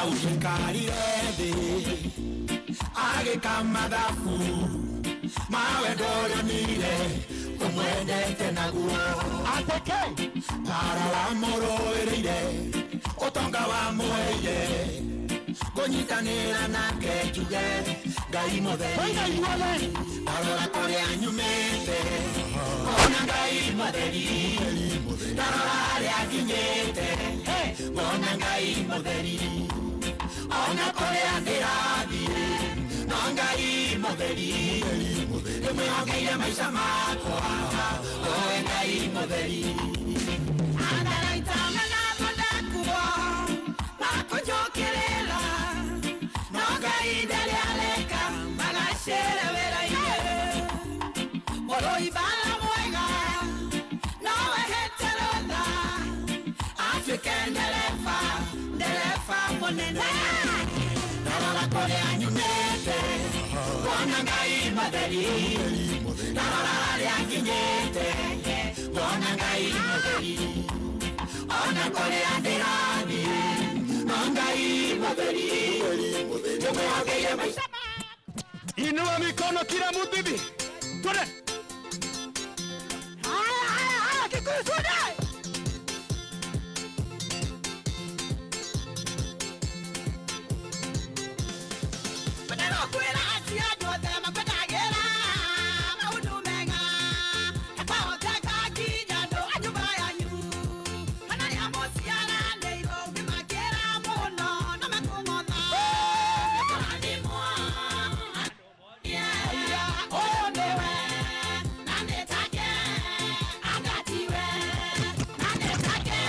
Aujikarire thĩ agĩkamathabu mawe ndũrĩmire ũmwendete naguo ateke para wamũrũĩrĩire ũtonga wamũheire kũnyitanĩra nake njuge Ngai mũtheri ndarora kũrĩa nyumĩte ona Ngai mũtheri ndarora harĩa nginyĩte ona Ngai mũtheri ona kũrĩa ndĩrathiĩ no Ngai mũtheri nĩmwĩhokeire maica makwa owe Ngai mũtheri andaraitana mũndakuo makũnjũkĩrĩra no Ngai ndarĩ areka magacĩra wĩra-inĩ mũrũi bala mwega nowe hete rũtha atuĩke ndereba mũnene ndarora kũrĩa nyumĩte wona Ngai mũtheri ndarora harĩa nginyĩte wona Ngai mũtheri ona kũrĩa ndĩrathiĩ no Ngai mũtheri nĩmwĩhokeire maica. Inua mikono kila mtu hivi. Twende. Haya Kikuyu twende. Badala kwenda atia nyote makwetagera maundu mega akawateka kinyando anyumba yanyu manari amosiana ndeiro ngimakera muno na makung'otha ndimwa oyo ndiwe nanetake agatiwe nanetake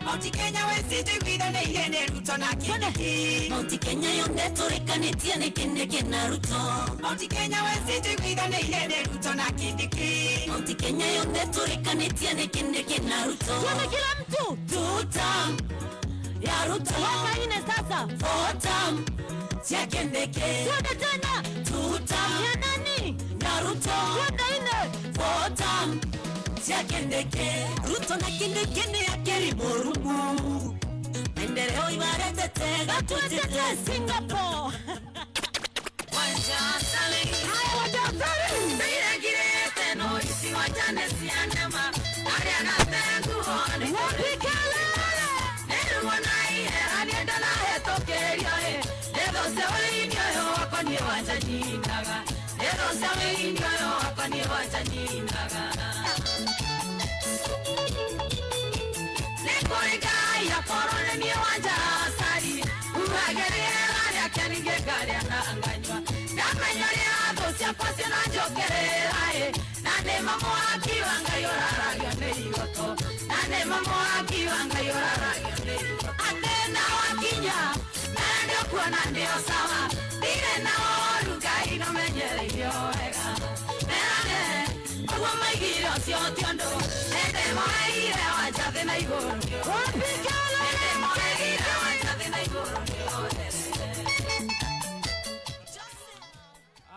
Mount Kenya wesite gwitha na ihene Ruto na Kindiki Mount Kenya yonde tũrĩkanĩtie nĩ Kindiki na Ruto Mount Kenya wesite gwitha na ihene Ruto na Kindiki Mount Kenya yonde tũrĩkanĩtie nĩ Kindiki na Ruto Tuone kila mtu tutam ya Ruto Mwaka ine sasa fotam cia Kindiki Tuone tena tutam ya nani ya Ruto Tuone ine fotam cia Kindiki Ruto na Kindiki ni akeri Morungu maendeleo ibaretete gatutete Singapore Wajasali Beirengirete no isi wajane sianema Ariana tengu hone Wapikalele Neru wanaihe Anienda na heto kerio he Edo sewe inyo yo wakoni wajajinaga Edo sewe inyo yo wakoni wajajinaga ya korone ni wanja sari uhagerera ya kanige gari ananganywa ndamenyori adosia pasi na jokerera nane mamo akiwanga yorara yonerigoto nane mamo akiwanga yorara yonerigoto atena wakinya ndio kuona ndio sawa dire na oruga ino menyere yoega nane kwa maigiro sio tiondo ende moire wacha na igoro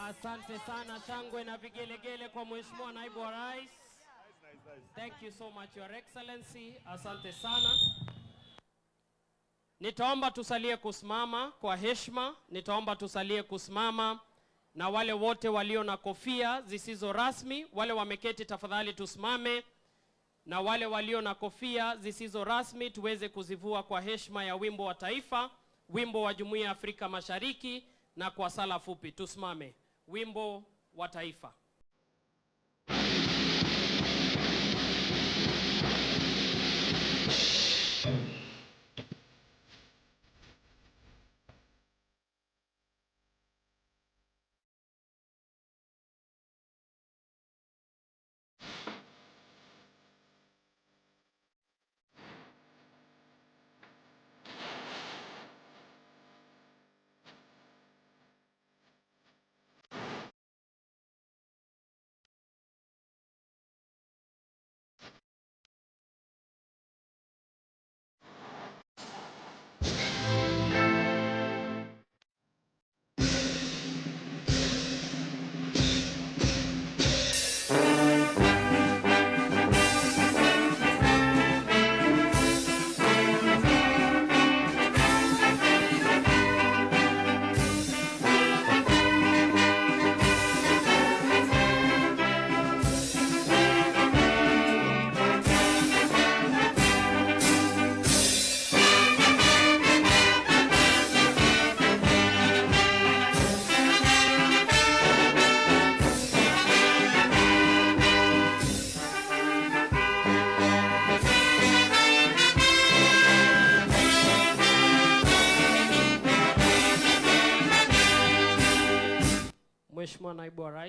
Asante sana, shangwe na vigelegele kwa Mheshimiwa Naibu wa Rais. Thank you so much, Your Excellency. Asante sana. Nitaomba tusalie kusimama kwa heshima. Nitaomba tusalie kusimama na wale wote walio na kofia zisizo rasmi, wale wameketi tafadhali tusimame. Na wale walio na kofia zisizo rasmi tuweze kuzivua kwa heshima ya wimbo wa taifa, wimbo wa Jumuiya ya Afrika Mashariki na kwa sala fupi. Tusimame. Wimbo wa taifa.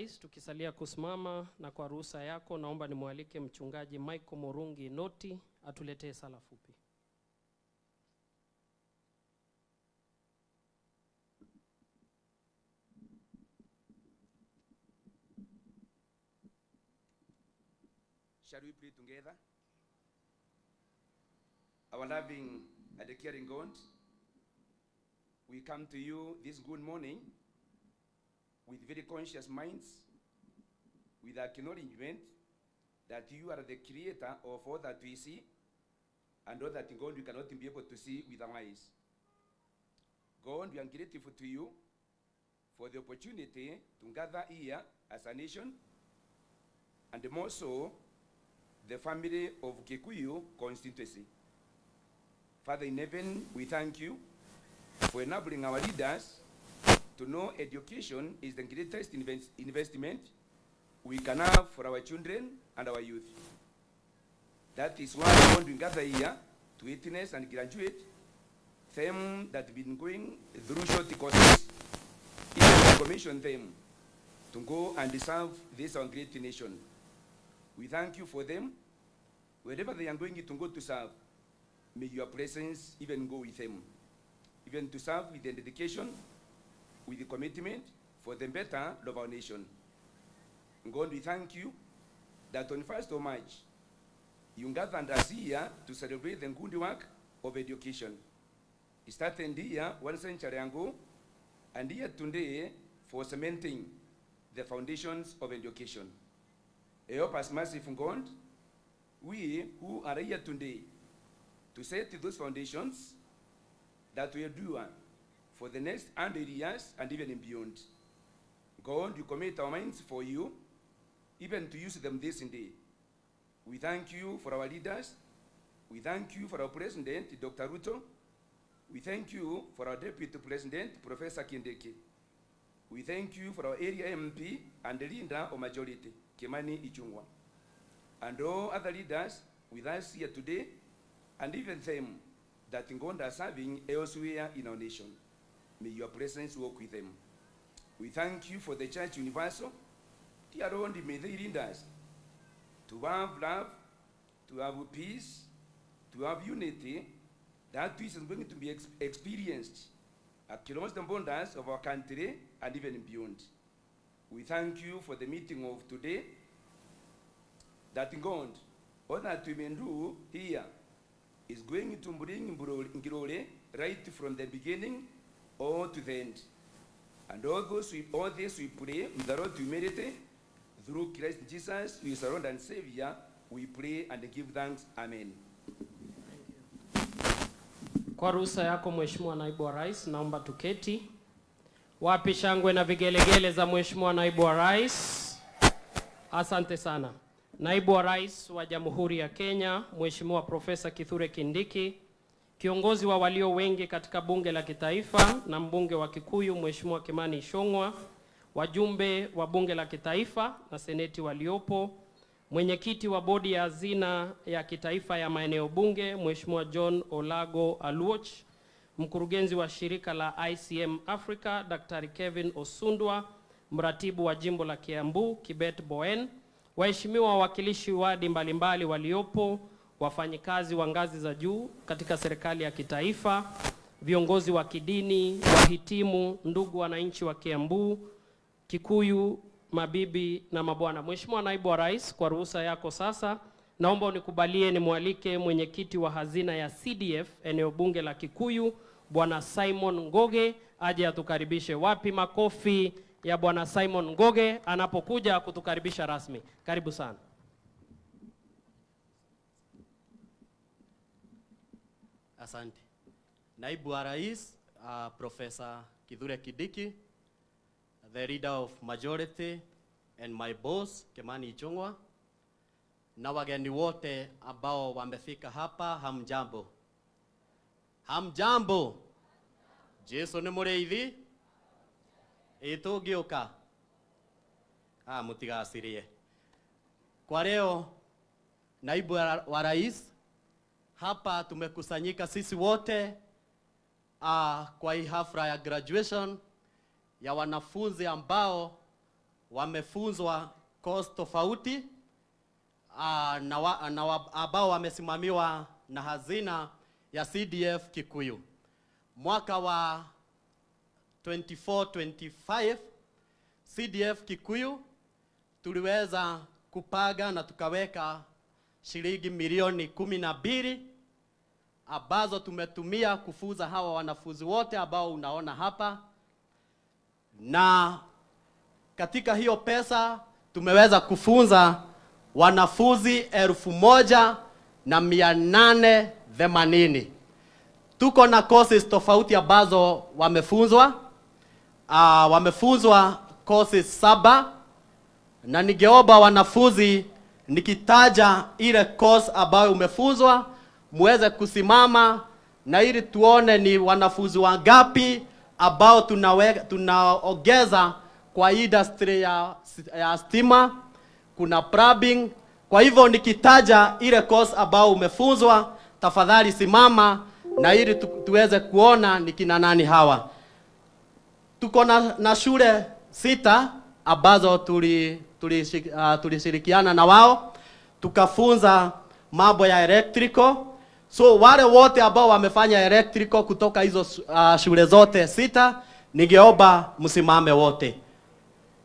Rais, tukisalia kusimama na kwa ruhusa yako naomba nimwalike mchungaji Michael Murungi Noti atuletee sala fupi. Shall we pray together? Our loving and caring God, we come to you this good morning with very conscious minds, with acknowledgement that you are the creator of all that we see and all that, God, we cannot be able to see with our eyes. God, we are grateful to you for the opportunity to gather here as a nation, and more so the family of Kikuyu constituency. Father in heaven, we thank you for enabling our leaders to know education is the greatest investment we can have for our children and our youth. That is why we want to gather here to witness and graduate them that have been going through short courses, even commission them to go and serve this our great nation. We thank you for them. Wherever they are going to go to serve, may your presence even go with them. Even to serve with the dedication, with the commitment for the better of our nation. God, we thank you that on 1st of March, you gathered us here to celebrate the good work of education. It started here 1 century ago, and here today for cementing the foundations of education. Help us, merciful God, we who are here today to set those foundations that will do for the next 100 years and even beyond. God, we commit our minds for you, even to use them this day. We thank you for our leaders. We thank you for our President, Dr. Ruto. We thank you for our Deputy President, Professor Kindiki. We thank you for our area MP and the leader of majority, Kimani Ichung'wah. And all other leaders with us here today, and even them that God are serving elsewhere in our nation. May your presence walk with them. We thank you for the Church Universal. Dear Lord, may they lead us to have love, to have peace, to have unity, that which is going to be experienced across the borders of our country and even beyond. We thank you for the meeting of today, that God, all that we may do here is going to bring glory right from the beginning or to the end. And all this we pray in the road to humility through Christ Jesus, who is our Lord and Savior. We pray and give thanks. Amen. Kwa ruhusa yako Mheshimiwa Naibu wa Rais, naomba tuketi. Wapi shangwe na vigelegele za Mheshimiwa Naibu wa Rais? Asante sana. Naibu wa Rais wa Jamhuri ya Kenya, Mheshimiwa Profesa Kithure Kindiki, kiongozi wa walio wengi katika bunge la kitaifa na mbunge wa Kikuyu Mheshimiwa Kimani Ichung'wah, wajumbe wa bunge la kitaifa na seneti waliopo, mwenyekiti wa bodi ya hazina ya kitaifa ya maeneo bunge Mheshimiwa John Olago Aluoch, mkurugenzi wa shirika la ICM Africa Dr. Kevin Osundwa, mratibu wa jimbo la Kiambu Kibet Boen, waheshimiwa wawakilishi wadi mbalimbali waliopo, wafanyikazi wa ngazi za juu katika serikali ya kitaifa, viongozi wa kidini, wahitimu, ndugu wananchi wa Kiambu, Kikuyu, mabibi na mabwana. Mheshimiwa Naibu wa Rais, kwa ruhusa yako sasa, naomba unikubalie nimwalike mwenyekiti wa hazina ya CDF eneo bunge la Kikuyu, Bwana Simon Ngoge, aje atukaribishe. Wapi makofi ya Bwana Simon Ngoge anapokuja kutukaribisha rasmi. Karibu sana. Asante. Naibu wa Rais, Professor Kithure Kindiki, the leader of majority, and my boss, Kimani Ichung'wah, na wageni wote ambao wamefika hapa, hamjambo. Hamjambo. Jesu ni mũrĩithi. Itũngĩũka. Mũtigasirie. Kwa leo, Naibu wa Rais, hapa tumekusanyika sisi wote kwa hii hafla ya graduation ya wanafunzi ambao wamefunzwa course tofauti ambao wamesimamiwa na hazina ya CDF Kikuyu. Mwaka wa 24-25 CDF Kikuyu tuliweza kupaga na tukaweka shilingi milioni 12 ambazo tumetumia kufuza hawa wanafunzi wote ambao unaona hapa, na katika hiyo pesa tumeweza kufunza wanafunzi 1880. Tuko na courses tofauti ambazo wamefunzwa. Wamefunzwa courses 7, na ningeomba wanafunzi nikitaja ile course ambayo umefunzwa muweze kusimama, na ili tuone ni wanafunzi wangapi ambao tunaongeza kwa industry ya stima, kuna plumbing. Kwa hivyo nikitaja ile course ambao umefunzwa, tafadhali simama na ili tuweze kuona ni kina nani hawa. Tuko na shule 6 ambazo tulishirikiana na wao tukafunza mambo ya electrical. So wale wote ambao wamefanya electrical kutoka hizo shule zote 6, ningeomba msimame wote.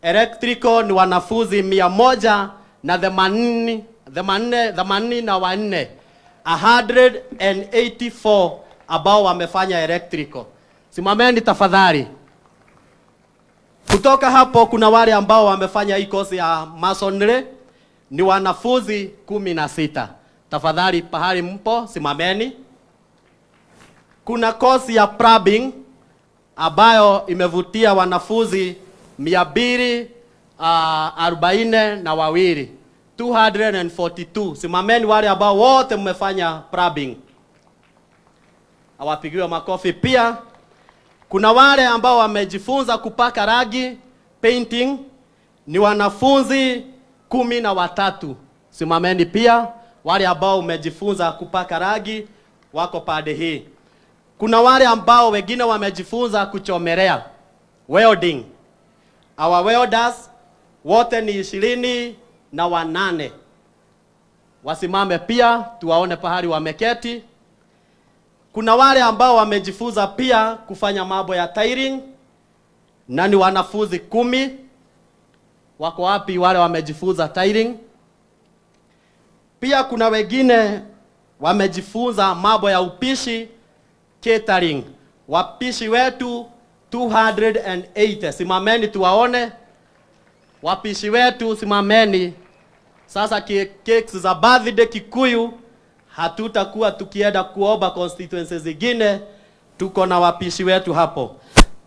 Electrical ni wanafunzi 184 ambao wamefanya electrical. Simameni tafadhali. Kutoka hapo kuna wale ambao wamefanya hii course ya masonry ni wanafunzi 16. Tafadhali pahali mpo simameni. Kuna course ya plumbing ambayo imevutia wanafunzi 242, 242. Simameni wale ambao wote mmefanya plumbing. Awapigiwe makofi pia. Kuna wale ambao wamejifunza kupaka rangi, painting, ni wanafunzi 13. Simameni pia wale ambao umejifunza kupaka rangi, wako pande hii. Kuna wale ambao wengine wamejifunza kuchomelea, welding. Our welders wote ni 28. Wasimame pia tuwaone pahali wameketi. Kuna wale ambao wamejifunza pia kufanya mambo ya tiling, na ni wanafunzi 10. Wako wapi wale wamejifunza tiling? Pia kuna wengine wamejifunza mambo ya upishi, catering. Wapishi wetu 280. Simameni tuwaone. Wapishi wetu simameni. Sasa cakes za birthday Kikuyu hatutakuwa tukienda kuomba constituencies zingine, tuko na wapishi wetu hapo.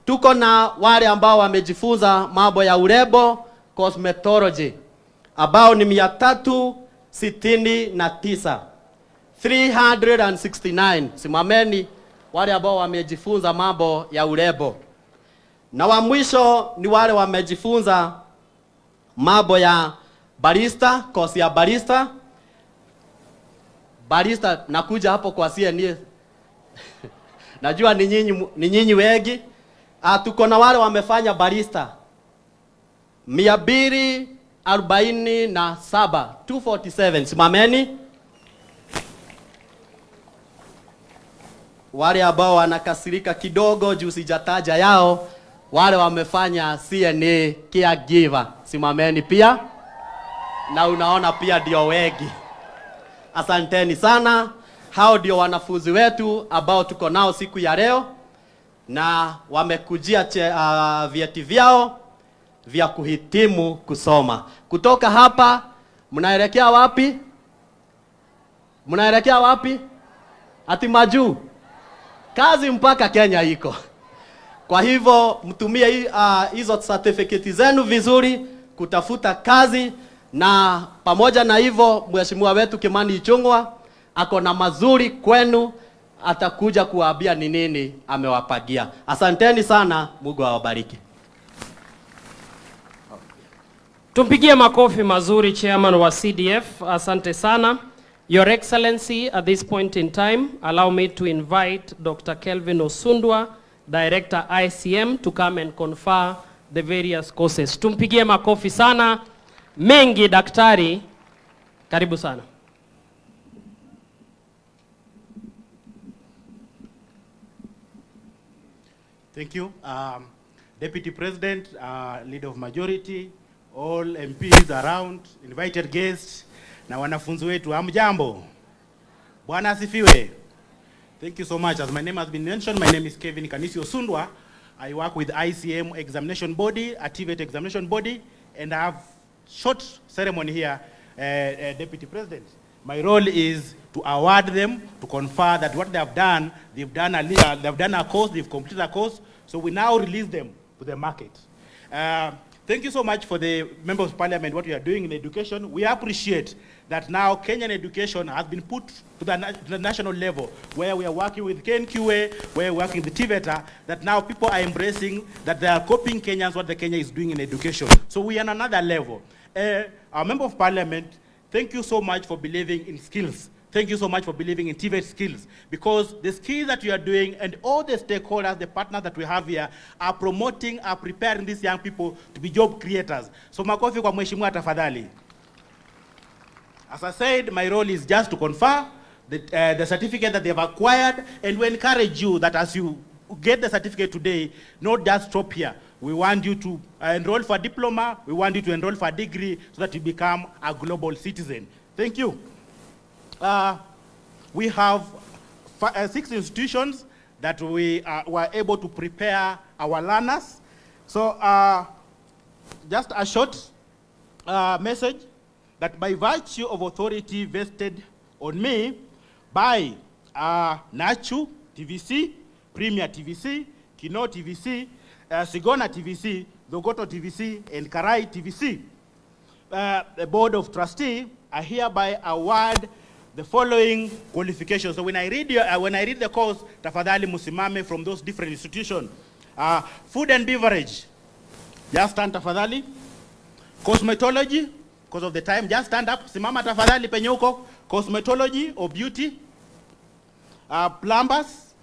Tuko na wale ambao wamejifunza mambo ya urembo, cosmetology, ambao ni 369. 369. Simameni wale ambao wamejifunza mambo ya urembo. Na wa mwisho ni wale wamejifunza mambo ya barista, course ya barista. Barista nakuja hapo kwa CNA. Najua ni nyinyi wengi. Tuko na wale wamefanya barista 247, 247. Simameni. Wale ambao wanakasirika kidogo juu sijataja yao, wale wamefanya CNA caregiver. Simameni pia. Na unaona pia ndio wengi. Asanteni sana. Hao ndio wanafunzi wetu ambao tuko nao siku ya leo, na wamekujia vyeti vyao vya kuhitimu kusoma. Kutoka hapa mnaelekea wapi? Mnaelekea wapi? Ati majuu. Kazi mpaka Kenya iko. Kwa hivyo mtumie hizo certificate zenu vizuri kutafuta kazi, na pamoja na hivyo mheshimiwa wetu Kimani Ichung'wah ako na mazuri kwenu, atakuja kuwaambia ni nini amewapagia. Asanteni sana, Mungu awabariki. Tumpigie makofi mazuri chairman wa CDF. Asante sana. Your Excellency, at this point in time, allow me to invite Dr. Kelvin Osundwa, Director ICM, to come and confer the various courses. Tumpigie makofi sana mengi daktari. Karibu sana. Thank you. Deputy President, Leader of Majority, all MPs around, invited guests, na wanafunzi wetu, hamjambo. Bwana asifiwe. Thank you so much. As my name has been mentioned, my name is Kevin Kanisi Osundwa. I work with ICM examination body, Activate examination body, and I have short ceremony here, Deputy President. My role is to award them, to confer that what they have done, they've done a course, they've completed a course, so we now release them to the market. Thank you so much for the Members of Parliament, what we are doing in education. We appreciate that now Kenyan education has been put to the national level, where we are working with KNQA, where we're working with TVETA, that now people are embracing that they are copying Kenyans, what the Kenya is doing in education. So we are on another level. Our Member of Parliament, thank you so much for believing in skills. Thank you so much for believing in TVET skills, because the skills that you are doing and all the stakeholders, the partners that we have here, are promoting, are preparing these young people to be job creators. So makofi kwa mheshimiwa tafadhali. As I said, my role is just to confer the certificate that they have acquired, and we encourage you that as you get the certificate today, not just stop here. We want you to enroll for a diploma, we want you to enroll for a degree so that you become a global citizen. Thank you. We have 6 institutions that we were able to prepare our learners. So just a short message that by virtue of authority vested on me by NACHU TVC, Premier TVC, Kino TVC, Sigona TVC, Dogoto TVC, and Karai TVC, the Board of Trustees, I hereby award the following qualifications. So when I read the course, tafadhali musimame from those different institutions. Food and beverage, just stand tafadhali. Cosmetology, because of the time, just stand up. Simama tafadhali penye uko. Cosmetology or beauty. Plumbers,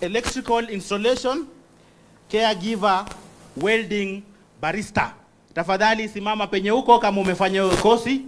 electrical installation, caregiver, welding, barista. Tafadhali simama penye uko kama umefanya kosi.